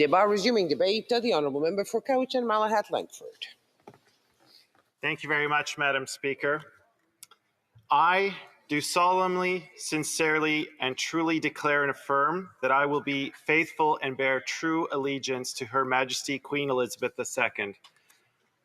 Debate resuming debate. The Honourable Member for Couch and Malahat Langford. Thank you very much, Madam Speaker. I do solemnly, sincerely, and truly declare and affirm that I will be faithful and bear true allegiance to Her Majesty Queen Elizabeth II.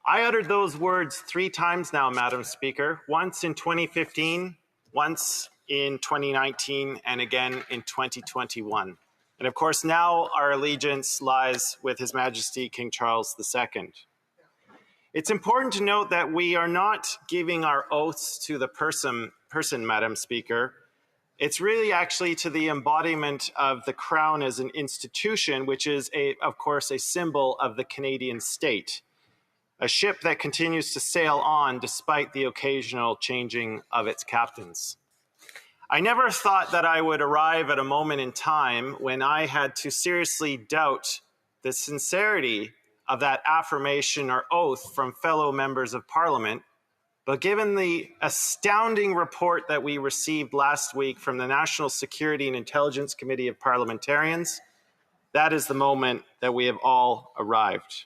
I uttered those words 3 times now, Madam Speaker, once in 2015, once in 2019, and again in 2021. And of course, now our allegiance lies with His Majesty King Charles II. It's important to note that we are not giving our oaths to the person, Madam Speaker. It's really actually to the embodiment of the Crown as an institution, which is, of course, a symbol of the Canadian state, a ship that continues to sail on despite the occasional changing of its captains. I never thought that I would arrive at a moment in time when I had to seriously doubt the sincerity of that affirmation or oath from fellow members of Parliament. But given the astounding report that we received last week from the National Security and Intelligence Committee of Parliamentarians, that is the moment that we have all arrived.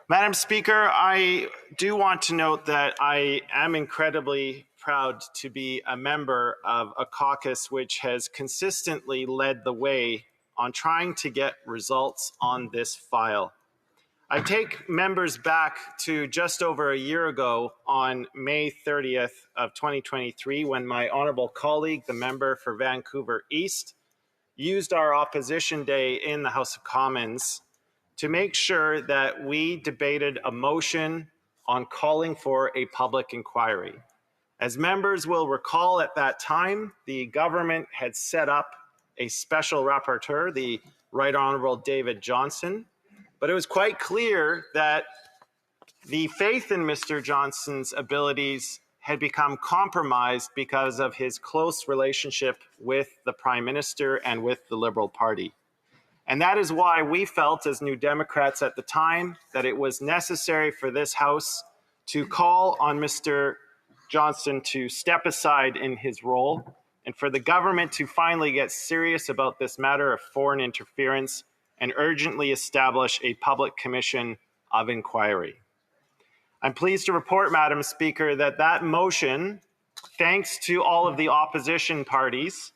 Madam Speaker, I do want to note that I am incredibly proud to be a member of a caucus which has consistently led the way on trying to get results on this file. I take members back to just over a year ago on May 30th of 2023 when my honourable colleague, the member for Vancouver East, used our opposition day in the House of Commons to make sure that we debated a motion on calling for a public inquiry. As members will recall, at that time, the government had set up a special rapporteur, the Right Honourable David Johnston, but it was quite clear that the faith in Mr. Johnston's abilities had become compromised because of his close relationship with the Prime Minister and with the Liberal Party. And that is why we felt as New Democrats at the time that it was necessary for this House to call on Mr. Johnston to step aside in his role and for the government to finally get serious about this matter of foreign interference and urgently establish a public commission of inquiry. I'm pleased to report, Madam Speaker, that that motion, thanks to all of the opposition parties,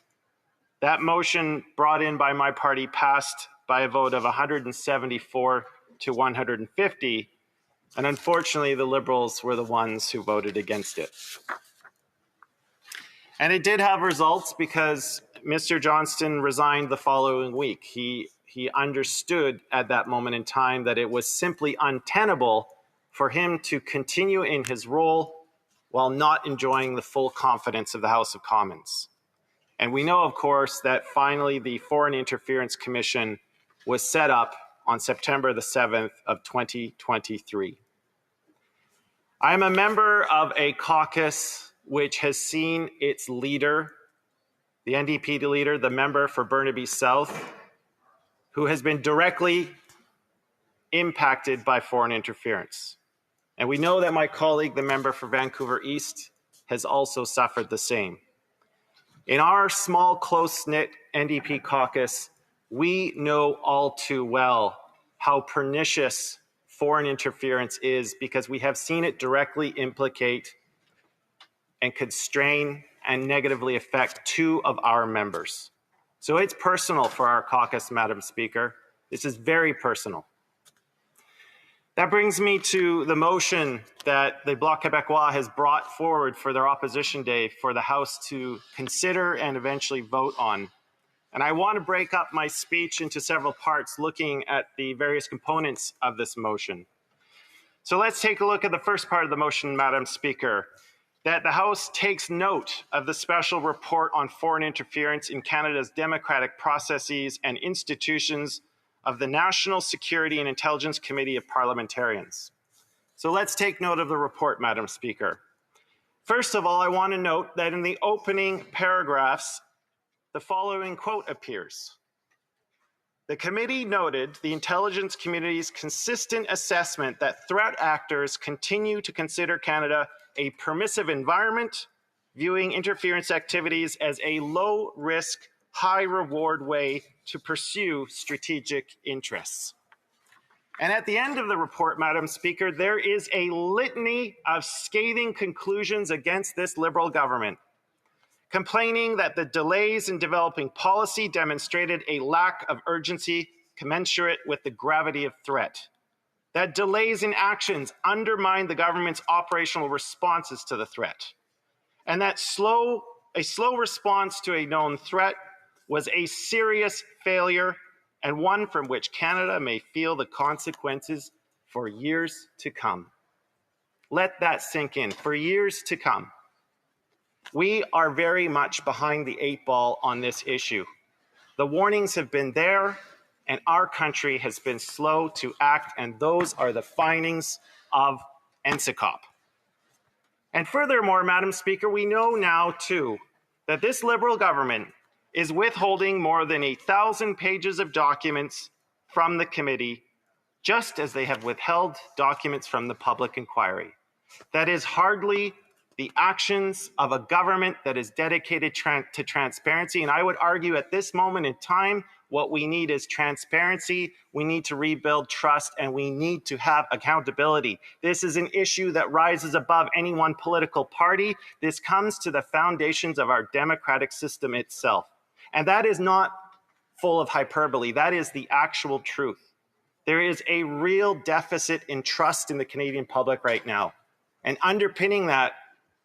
that motion brought in by my party passed by a vote of 174 to 150, and unfortunately the Liberals were the ones who voted against it. And it did have results because Mr. Johnston resigned the following week. He understood at that moment in time that it was simply untenable for him to continue in his role while not enjoying the full confidence of the House of Commons. And we know, of course, that finally the Foreign Interference Commission was set up on September the 7th of 2023. I am a member of a caucus which has seen its leader, the NDP leader, the member for Burnaby South, who has been directly impacted by foreign interference. And we know that my colleague, the member for Vancouver East, has also suffered the same. In our small, close-knit NDP caucus, we know all too well how pernicious foreign interference is because we have seen it directly implicate and constrain and negatively affect 2 of our members. So it's personal for our caucus, Madam Speaker. This is very personal. That brings me to the motion that the Bloc Québécois has brought forward for their opposition day for the House to consider and eventually vote on. And I want to break up my speech into several parts looking at the various components of this motion. So let's take a look at the first part of the motion, Madam Speaker, that the House takes note of the special report on foreign interference in Canada's democratic processes and institutions of the National Security and Intelligence Committee of Parliamentarians. So let's take note of the report, Madam Speaker. First of all, I want to note that in the opening paragraphs, the following quote appears. The committee noted the intelligence community's consistent assessment that threat actors continue to consider Canada a permissive environment, viewing interference activities as a low-risk high reward way to pursue strategic interests. And at the end of the report, Madam Speaker, there is a litany of scathing conclusions against this Liberal government, complaining that the delays in developing policy demonstrated a lack of urgency commensurate with the gravity of threat, that delays in actions undermine the government's operational responses to the threat, and that a slow response to a known threat was a serious failure and one from which Canada may feel the consequences for years to come. Let that sink in, for years to come. We are very much behind the 8 ball on this issue. The warnings have been there, and our country has been slow to act, and those are the findings of NCCOP. And furthermore, Madam Speaker, we know now too that this Liberal government is withholding more than 1,000 pages of documents from the committee, just as they have withheld documents from the public inquiry. That is hardly the actions of a government that is dedicated to transparency. And I would argue at this moment in time, what we need is transparency. We need to rebuild trust, and we need to have accountability. This is an issue that rises above any one political party. This comes to the foundations of our democratic system itself. And that is not full of hyperbole. That is the actual truth. There is a real deficit in trust in the Canadian public right now. And underpinning that,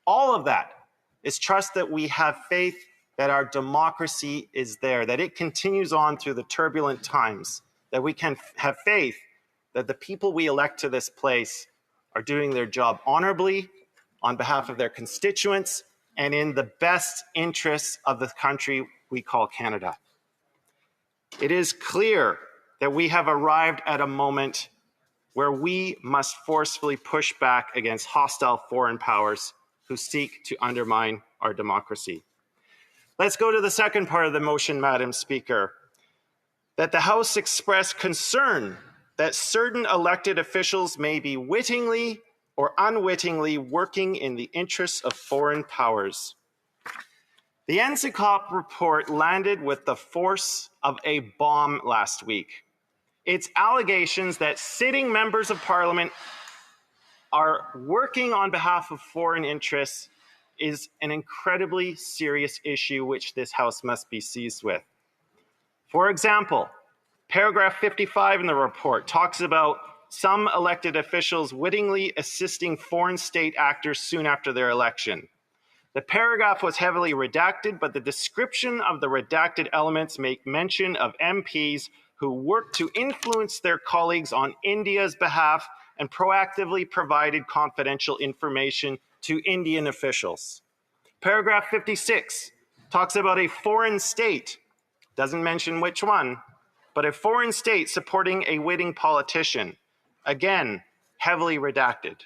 all of that, is trust that we have faith that our democracy is there, that it continues on through the turbulent times, that we can have faith that the people we elect to this place are doing their job honorably on behalf of their constituents and in the best interests of the country we call Canada. It is clear that we have arrived at a moment where we must forcefully push back against hostile foreign powers who seek to undermine our democracy. Let's go to the second part of the motion, Madam Speaker, that the House express concern that certain elected officials may be wittingly or unwittingly working in the interests of foreign powers. The NCCOP report landed with the force of a bomb last week. Its allegations that sitting members of Parliament are working on behalf of foreign interests is an incredibly serious issue which this House must be seized with. For example, paragraph 55 in the report talks about some elected officials wittingly assisting foreign state actors soon after their election. The paragraph was heavily redacted, but the description of the redacted elements make mention of MPs who work to influence their colleagues on India's behalf and proactively provided confidential information to Indian officials. Paragraph 56 talks about a foreign state, doesn't mention which one, but a foreign state supporting a Witting politician. Again, heavily redacted.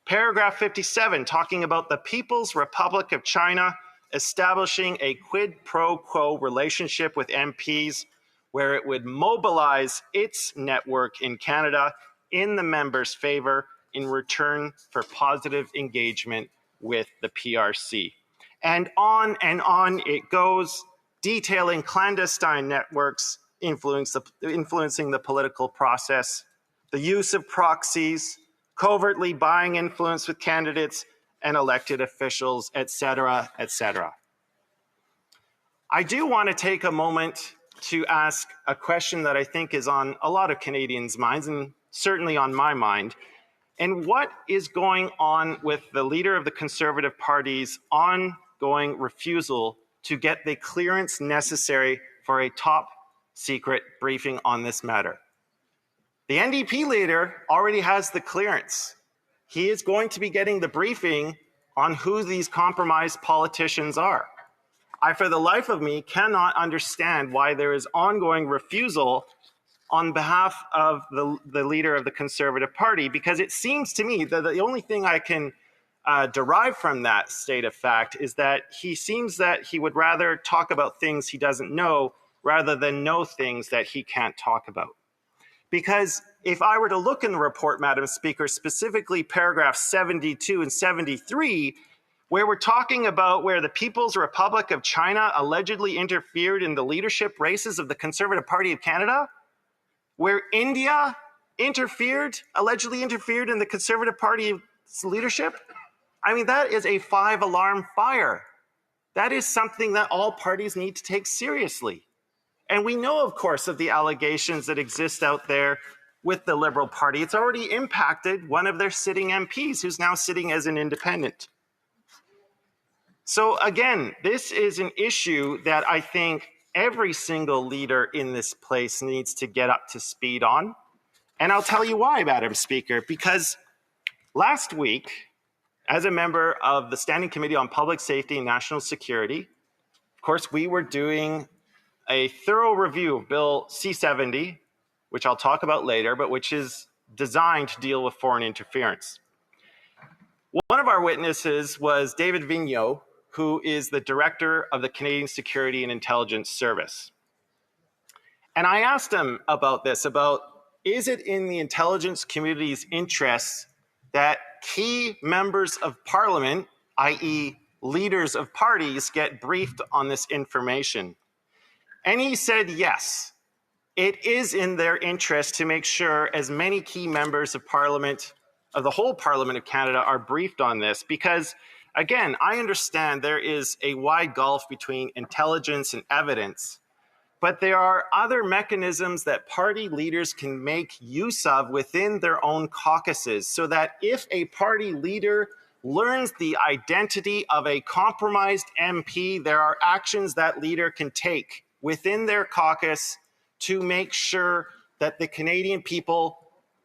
Paragraph 57 talking about the People's Republic of China establishing a quid pro quo relationship with MPs where it would mobilize its network in Canada in the members' favor in return for positive engagement with the PRC. And on it goes, detailing clandestine networks influencing the political process, the use of proxies, covertly buying influence with candidates and elected officials, etc., etc. I do want to take a moment to ask a question that I think is on a lot of Canadians' minds, and certainly on my mind. And what is going on with the leader of the Conservative Party's ongoing refusal to get the clearance necessary for a top secret briefing on this matter? The NDP leader already has the clearance. He is going to be getting the briefing on who these compromised politicians are. I, for the life of me, cannot understand why there is ongoing refusal on behalf of the leader of the Conservative Party, because it seems to me that the only thing I can derive from that state of fact is that he seems that he would rather talk about things he doesn't know rather than know things that he can't talk about. Because if I were to look in the report, Madam Speaker, specifically paragraphs 72 and 73, where we're talking about where the People's Republic of China allegedly interfered in the leadership races of the Conservative Party of Canada, where India allegedly interfered in the Conservative Party's leadership. I mean, that is a 5-alarm fire. That is something that all parties need to take seriously. And we know, of course, of the allegations that exist out there with the Liberal Party. It's already impacted one of their sitting MPs who's now sitting as an independent. So again, this is an issue that I think every single leader in this place needs to get up to speed on. And I'll tell you why, Madam Speaker, because last week, as a member of the Standing Committee on Public Safety and National Security, of course, we were doing a thorough review of Bill C-70, which I'll talk about later, but which is designed to deal with foreign interference. One of our witnesses was David Vigneault, who is the director of the Canadian Security and Intelligence Service. And I asked him about this, is it in the intelligence community's interests that key members of parliament, i.e. leaders of parties, get briefed on this information? And he said yes. It is in their interest to make sure as many key members of Parliament, of the whole Parliament of Canada, are briefed on this because, again, I understand there is a wide gulf between intelligence and evidence, but there are other mechanisms that party leaders can make use of within their own caucuses so that if a party leader learns the identity of a compromised MP, there are actions that leader can take within their caucus to make sure that the Canadian people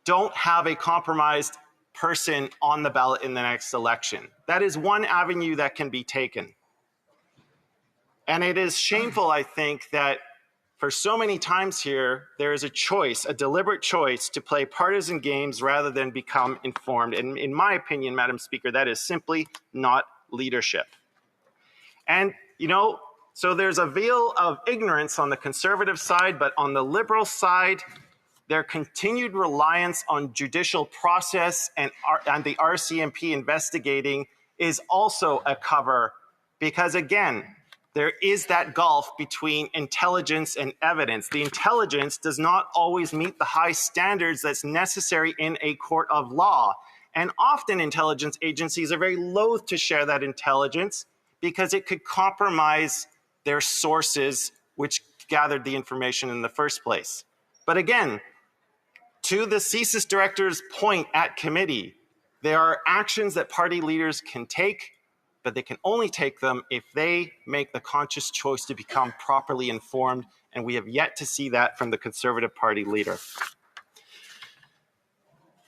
don't have a compromised person on the ballot in the next election. That is one avenue that can be taken. And it is shameful, I think, that for so many times here, there is a choice, a deliberate choice to play partisan games rather than become informed. And in my opinion, Madam Speaker, that is simply not leadership. And, so there's a veil of ignorance on the Conservative side, but on the Liberal side, their continued reliance on judicial process and the RCMP investigating is also a cover because, again, there is that gulf between intelligence and evidence. The intelligence does not always meet the high standards that's necessary in a court of law. And often intelligence agencies are very loath to share that intelligence because it could compromise their sources which gathered the information in the first place. But again, to the CSIS director's point at committee, there are actions that party leaders can take, but they can only take them if they make the conscious choice to become properly informed, and we have yet to see that from the Conservative Party leader.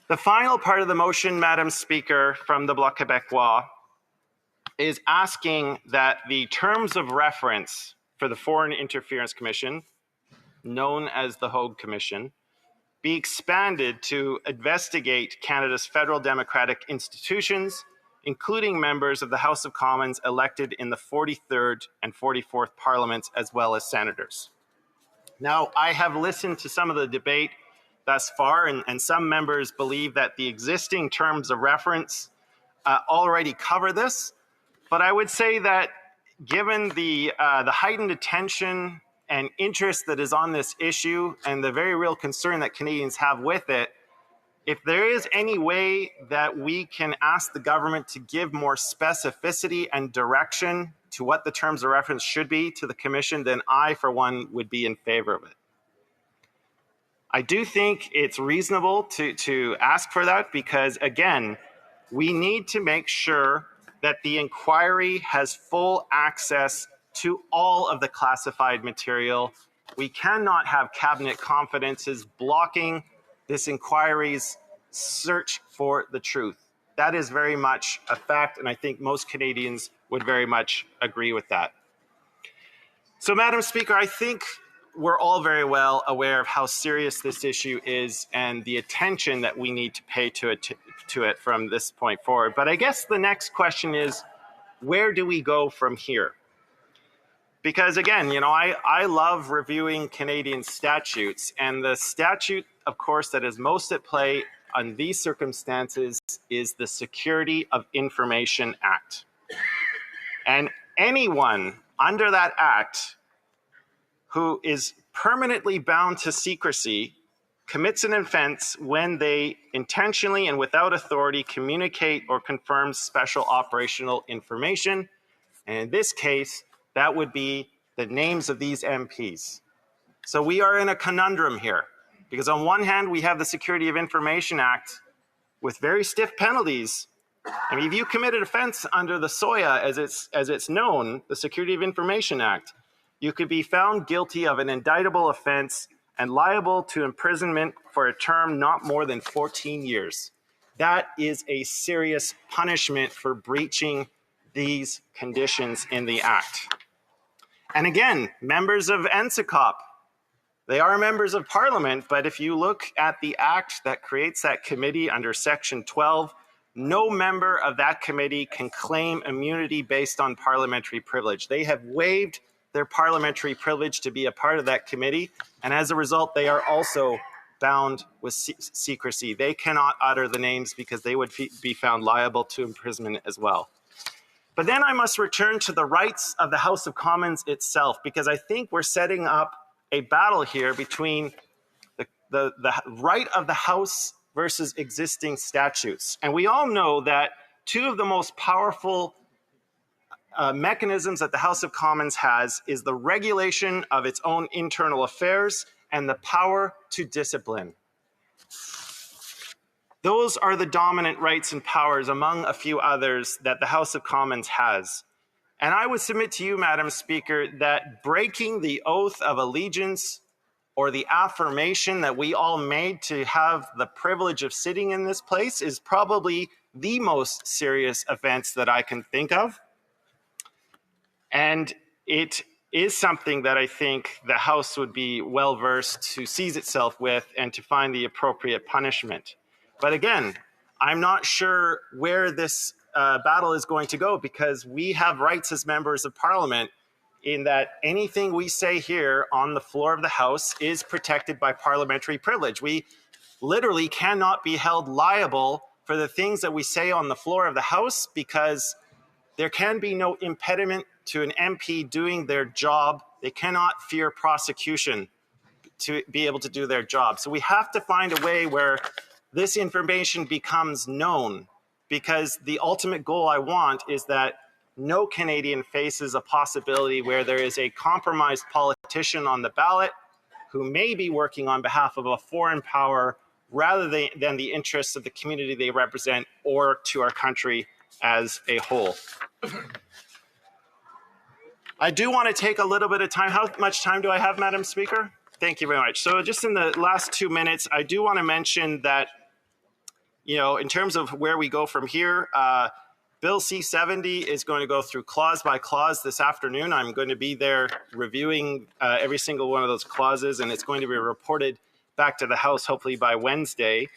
The final part of the motion, Madam Speaker, from the Bloc Québécois is asking that the terms of reference for the Foreign Interference Commission, known as the Hogue Commission, be expanded to investigate Canada's federal democratic institutions, including members of the House of Commons elected in the 43rd and 44th Parliaments, as well as senators. Now, I have listened to some of the debate thus far, and some members believe that the existing terms of reference already cover this. But I would say that given the heightened attention and interest that is on this issue and the very real concern that Canadians have with it, if there is any way that we can ask the government to give more specificity and direction to what the terms of reference should be to the Commission, then I, for one, would be in favor of it. I do think it's reasonable to ask for that because, again, we need to make sure that the inquiry has full access to all of the classified material. We cannot have cabinet confidences blocking this inquiry's search for the truth. That is very much a fact, and I think most Canadians would very much agree with that. So, Madam Speaker, I think we're all very well aware of how serious this issue is and the attention that we need to pay to it from this point forward. But I guess the next question is, where do we go from here? Because again, I love reviewing Canadian statutes, and the statute, of course, that is most at play on these circumstances is the Security of Information Act. And anyone under that act who is permanently bound to secrecy commits an offense when they intentionally and without authority communicate or confirm special operational information. And in this case, that would be the names of these MPs. So we are in a conundrum here, because on one hand, we have the Security of Information Act with very stiff penalties. I mean, if you commit an offense under the SOIA, as it's known, the Security of Information Act, you could be found guilty of an indictable offense and liable to imprisonment for a term not more than 14 years. That is a serious punishment for breaching these conditions in the Act. And again, members of NSICOP, they are members of Parliament, but if you look at the Act that creates that committee under Section 12, no member of that committee can claim immunity based on parliamentary privilege. They have waived their parliamentary privilege to be a part of that committee, and as a result, they are also bound with secrecy. They cannot utter the names because they would be found liable to imprisonment as well. But then I must return to the rights of the House of Commons itself, because I think we're setting up a battle here between the right of the House versus existing statutes. And we all know that two of the most powerful mechanisms that the House of Commons has is the regulation of its own internal affairs and the power to discipline. Those are the dominant rights and powers among a few others that the House of Commons has. And I would submit to you, Madam Speaker, that breaking the oath of allegiance or the affirmation that we all made to have the privilege of sitting in this place is probably the most serious offense that I can think of. And it is something that I think the House would be well versed to seize itself with and to find the appropriate punishment. But again, I'm not sure where this battle is going to go, because we have rights as members of Parliament in that anything we say here on the floor of the House is protected by parliamentary privilege. We literally cannot be held liable for the things that we say on the floor of the House, because there can be no impediment to an MP doing their job. They cannot fear prosecution to be able to do their job. So we have to find a way where this information becomes known, because the ultimate goal I want is that no Canadian faces a possibility where there is a compromised politician on the ballot who may be working on behalf of a foreign power rather than the interests of the community they represent or to our country as a whole. I do want to take a little bit of time. How much time do I have, Madam Speaker? Thank you very much. So just in the last 2 minutes, I do want to mention that, you know, in terms of where we go from here, Bill C-70 is going to go through clause by clause this afternoon. I'm going to be there reviewing every single one of those clauses, and it's going to be reported back to the House hopefully by Wednesday.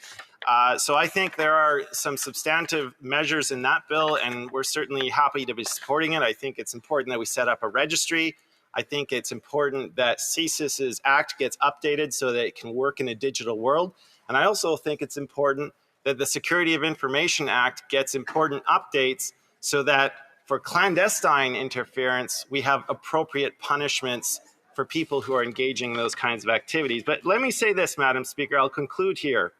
So I think there are some substantive measures in that bill, and we're certainly happy to be supporting it. I think it's important that we set up a registry. I think it's important that CSIS's Act gets updated so that it can work in a digital world. And I also think it's important that the Security of Information Act gets important updates so that for clandestine interference, we have appropriate punishments for people who are engaging in those kinds of activities. But let me say this, Madam Speaker, I'll conclude here.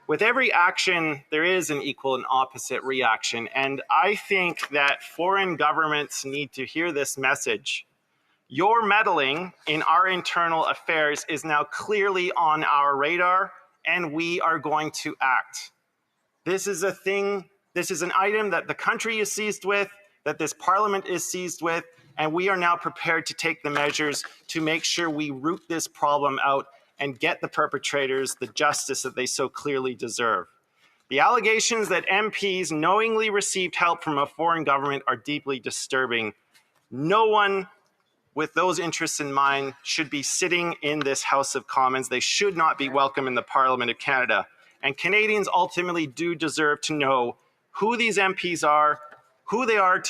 With every action, there is an equal and opposite reaction. And I think that foreign governments need to hear this message. Your meddling in our internal affairs is now clearly on our radar, and we are going to act. This is an item that the country is seized with, that this Parliament is seized with, and we are now prepared to take the measures to make sure we root this problem out and get the perpetrators the justice that they so clearly deserve. The allegations that MPs knowingly received help from a foreign government are deeply disturbing. No one with those interests in mind should be sitting in this House of Commons. They should not be welcome in the Parliament of Canada. And Canadians ultimately do deserve to know who these MPs are, who they are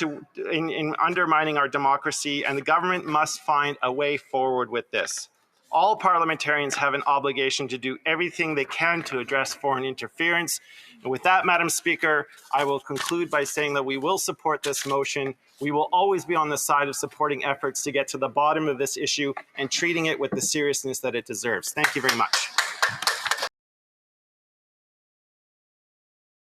in undermining our democracy, and the government must find a way forward with this. All parliamentarians have an obligation to do everything they can to address foreign interference. And with that, Madam Speaker, I will conclude by saying that we will support this motion. We will always be on the side of supporting efforts to get to the bottom of this issue and treating it with the seriousness that it deserves. Thank you very much.